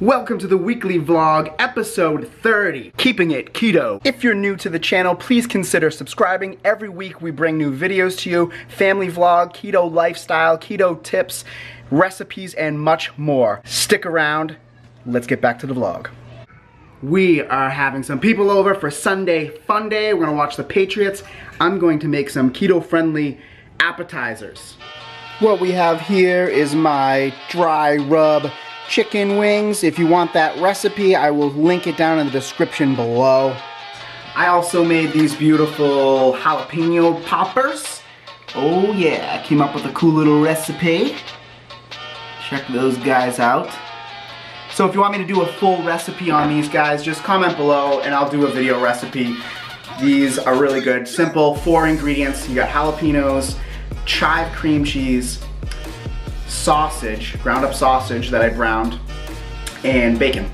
Welcome to the weekly vlog, episode 30, Keeping It Keto. If you're new to the channel, please consider subscribing. Every week we bring new videos to you, family vlog, keto lifestyle, keto tips, recipes, and much more. Stick around, let's get back to the vlog. We are having some people over for Sunday Fun Day. We're gonna watch the Patriots. I'm going to make some keto-friendly appetizers. What we have here is my dry rub chicken wings. If you want that recipe, I will link it down in the description below. I also made these beautiful jalapeno poppers. Oh yeah, I came up with a cool little recipe. Check those guys out. So if you want me to do a full recipe on these guys, just comment below and I'll do a video recipe. These are really good. Simple, 4 ingredients. You got jalapenos, chive cream cheese, sausage, ground up sausage that I browned, and bacon.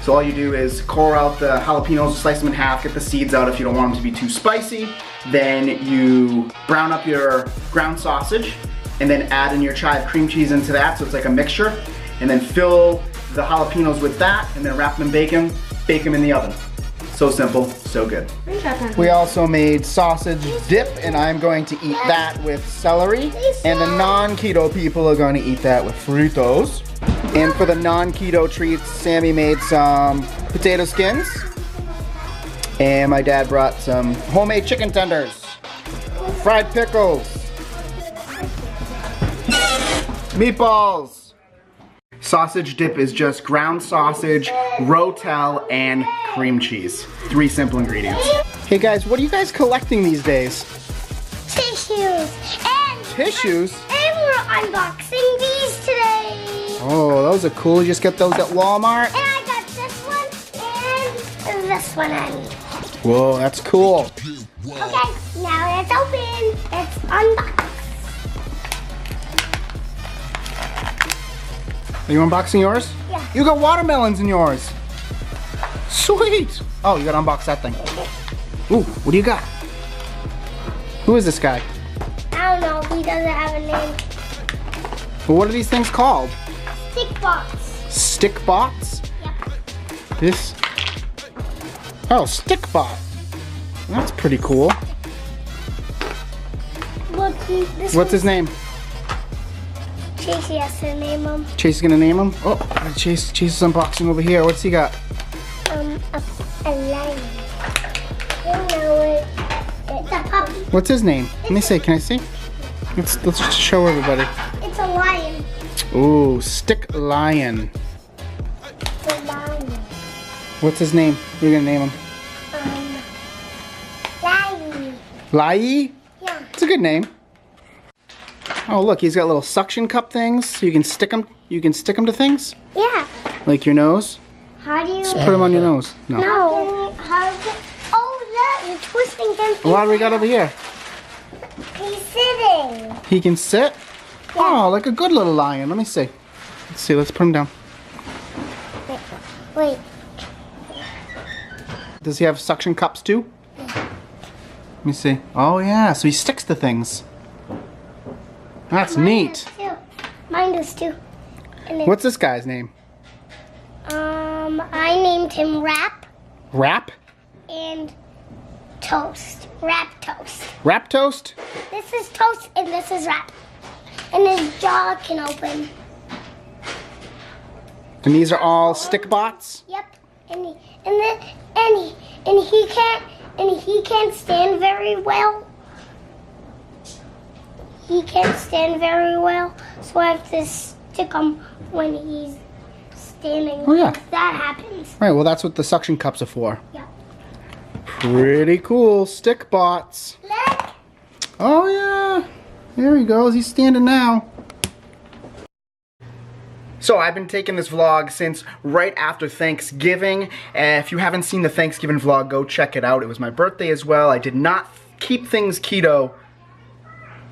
So all you do is core out the jalapenos, slice them in half, get the seeds out if you don't want them to be too spicy. Then you brown up your ground sausage and then add in your chive cream cheese into that so it's like a mixture. And then fill the jalapenos with that and then wrap them in bacon, bake them in the oven. So simple, so good. We also made sausage dip and I'm going to eat that with celery. And the non-keto people are going to eat that with Fritos. And for the non-keto treats, Sammy made some potato skins. And my dad brought some homemade chicken tenders, fried pickles, meatballs. Sausage dip is just ground sausage, rotel, and cream cheese. 3 simple ingredients. Hey guys, what are you guys collecting these days? Tissues. And tissues? And we're unboxing these today. Oh, those are cool. You just get those at Walmart? And I got this one and this one on. Whoa, that's cool. Okay, now it's open. It's unboxed. Are you unboxing yours? Yeah. You got watermelons in yours. Sweet. Oh, you gotta unbox that thing. Ooh, what do you got? Who is this guy? I don't know. He doesn't have a name. Well, what are these things called? Stick box. Stick bots? Yep. This? Oh, stick bot. That's pretty cool. What's his name? Chase has to name him. Chase is gonna name him? Oh, Chase is unboxing over here. What's he got? A lion. You know it. It's a puppy. What's his name? Let me see. Can I see? Let's just show everybody. It's a lion. Ooh, stick lion. It's a lion. What's his name? What are you gonna name him? Lion. Lai? Yeah. It's a good name. Oh look, he's got little suction cup things. So you can stick them. You can stick them to things. Yeah. Like your nose. How do you? Just put them on your nose. No. No. Oh, look! You're twisting them. What do we got over here? He's sitting. He can sit. Yeah. Oh, like a good little lion. Let me see. Let's see. Let's put him down. Wait. Does he have suction cups too? Yeah. Let me see. Oh yeah. So he sticks to things. That's neat. Mine does too. What's this guy's name? I named him Wrap. Wrap? And Toast. Wrap Toast. Wrap Toast? This is Toast and this is Wrap. And his jaw can open. And these are all stick bots? Yep. And he can't stand very well. He can't stand very well, so I have to stick him when he's standing. Oh yeah. That happens. Right, well that's what the suction cups are for. Yeah. Pretty cool. Stick bots. Look. Oh yeah. There he goes. He's standing now. So I've been taking this vlog since right after Thanksgiving. If you haven't seen the Thanksgiving vlog, go check it out. It was my birthday as well. I did not keep things keto,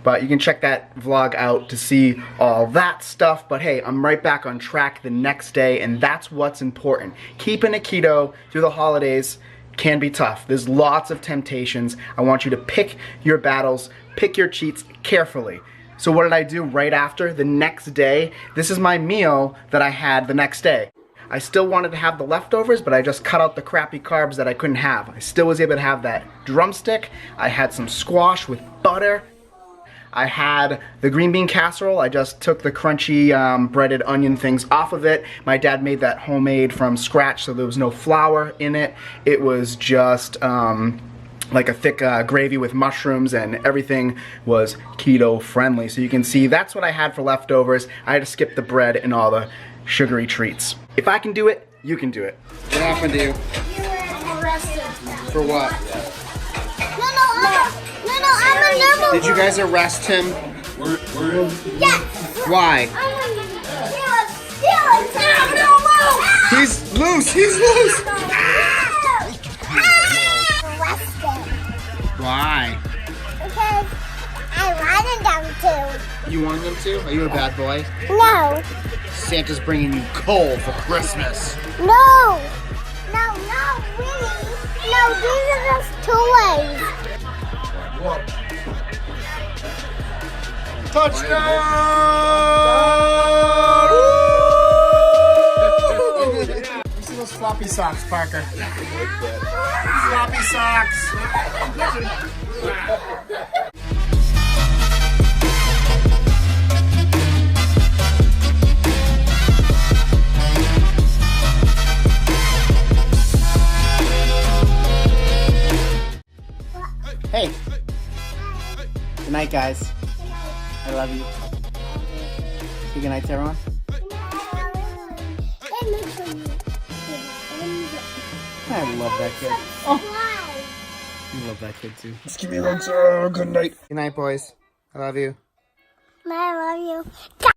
but you can check that vlog out to see all that stuff. But hey, I'm right back on track the next day, and that's what's important. Keeping it keto through the holidays can be tough. There's lots of temptations. I want you to pick your battles, pick your cheats carefully. So what did I do right after? The next day, this is my meal that I had the next day. I still wanted to have the leftovers, but I just cut out the crappy carbs that I couldn't have. I still was able to have that drumstick. I had some squash with butter. I had the green bean casserole. I just took the crunchy breaded onion things off of it. My dad made that homemade from scratch, so there was no flour in it. It was just like a thick gravy with mushrooms, and everything was keto friendly. So you can see that's what I had for leftovers. I had to skip the bread and all the sugary treats. If I can do it, you can do it. What happened to you? You were arrested. For what? No, I'm a normal. Did you guys arrest him? Yes. Why? He's loose! He's loose! Arrested. Why? Because I wanted them to. You wanted them to? Are you a bad boy? No. Santa's bringing you coal for Christmas. No, really. No, these are just toys. Touchdown! You see those floppy socks, Parker? Floppy socks! Hey. Good night, guys. I love you. Say good night to everyone. I love that kid. Oh. You love that kid too. Just give me one good night. Good night, boys. I love you. I love you.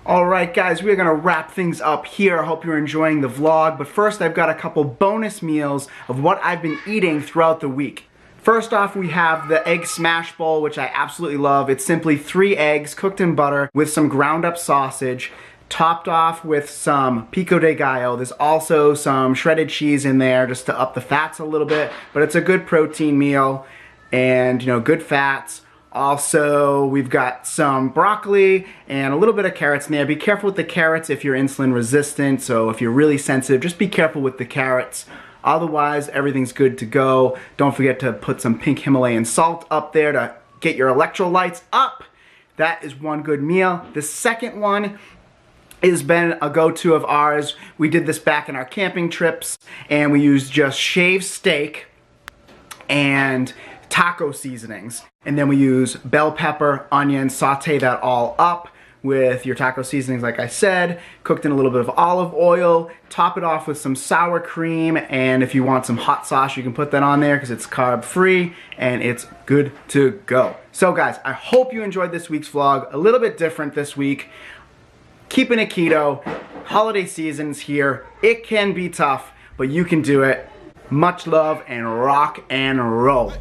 Alright guys, we're gonna wrap things up here. I hope you're enjoying the vlog, but first I've got a couple bonus meals of what I've been eating throughout the week. First off, we have the egg smash bowl, which I absolutely love. It's simply 3 eggs cooked in butter with some ground up sausage, topped off with some pico de gallo. There's also some shredded cheese in there just to up the fats a little bit, but it's a good protein meal and, you know, good fats. Also, we've got some broccoli and a little bit of carrots in there. Be careful with the carrots if you're insulin resistant, so if you're really sensitive, just be careful with the carrots. Otherwise, everything's good to go. Don't forget to put some pink Himalayan salt up there to get your electrolytes up. That is one good meal. The second one has been a go-to of ours. We did this back in our camping trips, and we used just shaved steak and taco seasonings. And then we use bell pepper, onion, saute that all up with your taco seasonings, like I said, cooked in a little bit of olive oil, top it off with some sour cream, and if you want some hot sauce, you can put that on there because it's carb free and it's good to go. So guys, I hope you enjoyed this week's vlog. A little bit different this week. Keeping it keto, holiday season's here. It can be tough, but you can do it. Much love and rock and roll.